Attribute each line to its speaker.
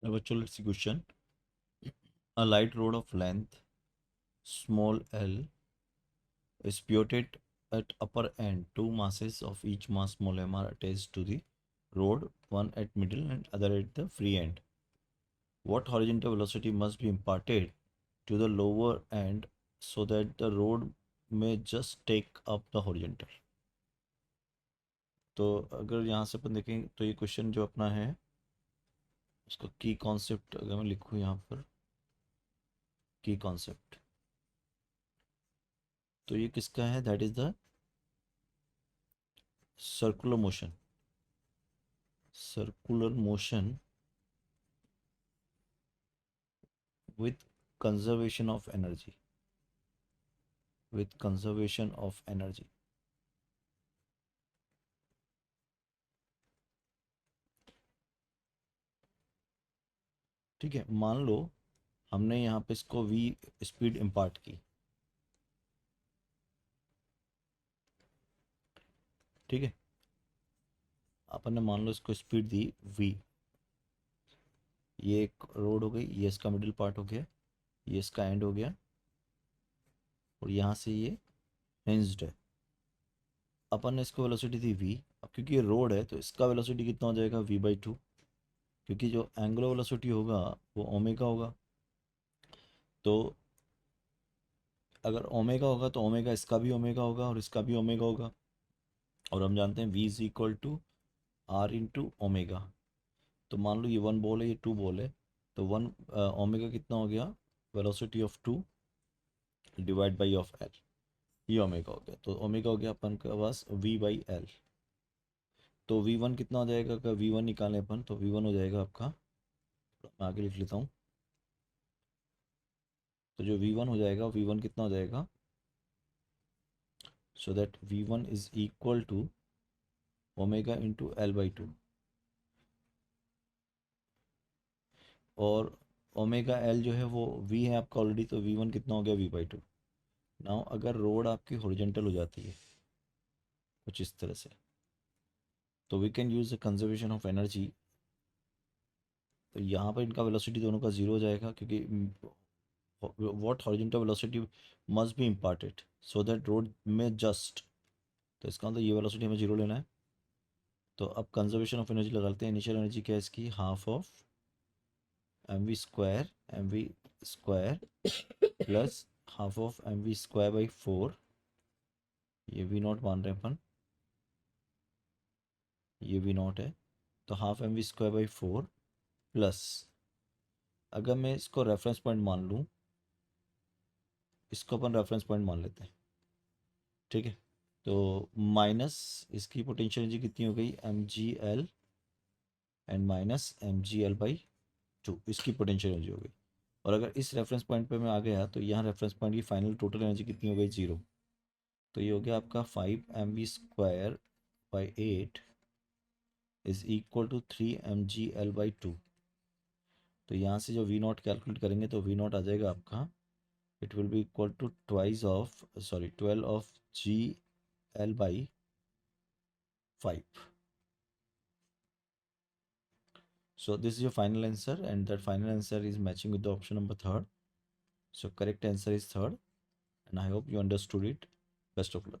Speaker 1: Virtual let's see question. A light rod of length small l is pivoted at upper end. Two masses of each mass small m are attached to the rod, one at middle and other at the free end. What horizontal velocity must be imparted to the lower end so that the rod may just take up the horizontal? तो अगर यहाँ से अपन देखें तो ये question जो अपना है उसका की कॉन्सेप्ट अगर मैं लिखूँ यहाँ पर की कॉन्सेप्ट तो ये किसका है? That is the circular motion. Circular motion with conservation of energy. With conservation of energy. ठीक है, मान लो हमने यहाँ पे इसको v स्पीड इम्पार्ट की. ठीक है, अपन ने मान लो इसको स्पीड दी v. ये एक रोड हो गई, ये इसका मिडिल पार्ट हो गया, ये इसका एंड हो गया और यहाँ से ये हिंज्ड है. अपन ने इसको वेलोसिटी दी v. अब क्योंकि ये रोड है तो इसका वेलोसिटी कितना हो जाएगा? v/2. क्योंकि जो एंगुलर वेलोसिटी होगा वो ओमेगा होगा. तो अगर ओमेगा होगा तो ओमेगा इसका भी ओमेगा होगा और इसका भी ओमेगा होगा. और हम जानते हैं v is equal to r into omega. तो मान लो ये 1 बॉल है, ये 2 बॉल है. तो 1 ओमेगा कितना हो गया? Velocity of 2 divide by of L. ये ओमेगा हो गया. तो ओमेगा हो गया अपन के पास v/l. तो v1 कितना हो जाएगा? अगर v1 निकालें अपन तो v1 हो जाएगा आपका, मैं आगे लिख लेता हूँ. तो जो v1 हो जाएगा, v1 कितना हो जाएगा? So that v1 is equal to omega into l/2. और ओमेगा एल जो है वो v है आपका ऑलरेडी, तो v1 कितना हो गया? v/2. नाउ अगर रोड आपकी हॉरिजॉन्टल हो जाती है कुछ इस तरह से, तो we can use the conservation of energy. तो यहाँ पर इनका वेलोसिटी दोनों का जीरो हो जाएगा क्योंकि what horizontal velocity must be imparted so that road में जस्ट. तो इसका मतलब ये वेलोसिटी हमें जीरो लेना है. तो अब कंजर्वेशन ऑफ एनर्जी लगाते हैं. इनिशियल एनर्जी क्या है इसकी? Half of mv square plus half of mv²/4. ये v0 मान रहे हैं अपन, ये v0 है. तो हाफ mv²/4 प्लस, अगर मैं इसको रेफरेंस पॉइंट मान लूँ, इसको अपन रेफरेंस पॉइंट मान लेते हैं. ठीक है, तो माइनस इसकी पोटेंशियल एनर्जी कितनी हो गई? mgl एंड माइनस mgl/2 इसकी पोटेंशियल एनर्जी हो गई. और अगर इस रेफरेंस पॉइंट पे मैं आ गया तो यहाँ रेफरेंस पॉइंट की फाइनल टोटल एनर्जी कितनी हो गई? जीरो. तो ये हो गया आपका 5mv²/8 is equal to 3mgl/2. तो यहाँ से जो v0 कैलकुलेट करेंगे तो v0 आ जाएगा आपका, it will be equal to twice of 12 of gl/5. So this is your final answer, and that final answer is matching with the option number third. So correct answer is third, and I hope you understood it. Best of luck.